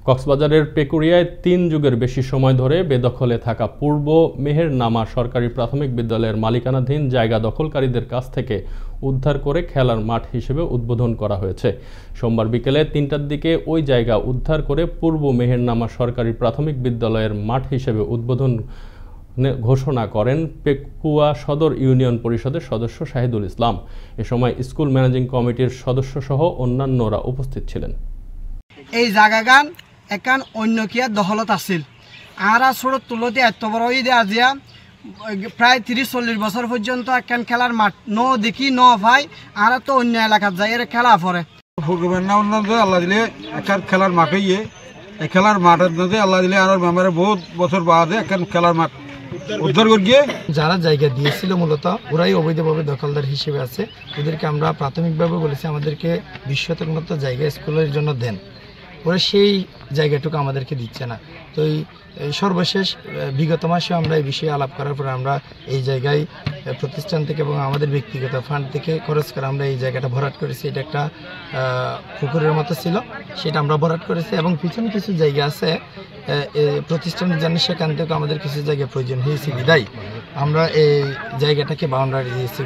কক্সবাজারের পেকুরিয়ায় ৩ যুগের বেশি সময় ধরে বেদখলে থাকা পূর্ব মেহেরনামা সরকারি প্রাথমিক বিদ্যালয়ের মালিকানাধীন জায়গা দখলকারীদের কাছ থেকে উদ্ধার করে খেলার মাঠ হিসেবে উদ্বোধন করা হয়েছে। সোমবার বিকেলে ৩টার দিকে ওই জায়গা উদ্ধার করে পূর্ব মেহেরনামা সরকারি প্রাথমিক বিদ্যালয়ের মাঠ হিসেবে উদ্বোধন ঘোষণা করেন পেকুয়া সদর ইউনিয়ন পরিষদের সদস্য শাহিদুল ইসলাম। এ সময় স্কুল ম্যানেজিং কমিটির সদস্যসহ অন্যান্যরা উপস্থিত ছিলেন। এই জায়গাগান একান অন্য কিয়া দখলত আছিল আরা ছোট তুলতে এত বড় ঈদে আজিয়া প্রায় ৩০-৪০ বছর পর্যন্ত একান খেলার মাঠ ন দেখি ন ভাই আরা তো অন্য এলাকাত যাই এর খেলা পরে আল্লাহ দিলে একান খেলার মাঠে গিয়ে এই খেলার মাঠের মধ্যে আল্লাহ দিলে আর মেম্বারে বহুত বছর বাদে একান খেলার মাঠ উদ্ধার করে গিয়ে যারা জায়গা দিয়েছিল মূলত ওরাই অবৈধভাবে দখলদার হিসেবে আছে। ওদেরকে আমরা প্রাথমিকভাবে বলেছি আমাদেরকে ২০ শতক মতো জায়গা স্কুলের জন্য দেন, ওরা সেই জায়গাটুকু আমাদেরকে দিচ্ছে না। তো এই সর্বশেষ বিগত মাসে আমরা এই বিষয়ে আলাপ করার পরে আমরা এই জায়গায় প্রতিষ্ঠান থেকে এবং আমাদের ব্যক্তিগত ফান্ড থেকে খরচ করে আমরা এই জায়গাটা ভরাট করেছি। এটা একটা পুকুরের মতো ছিল, সেটা আমরা ভরাট করেছি এবং পিছনে কিছু জায়গা আছে প্রতিষ্ঠানের জন্য, সেখান থেকে আমাদের কিছু জায়গা প্রয়োজন হয়েছে বিদায় আমরা এই জায়গাটাকে বাউন্ডারি দিয়েছি।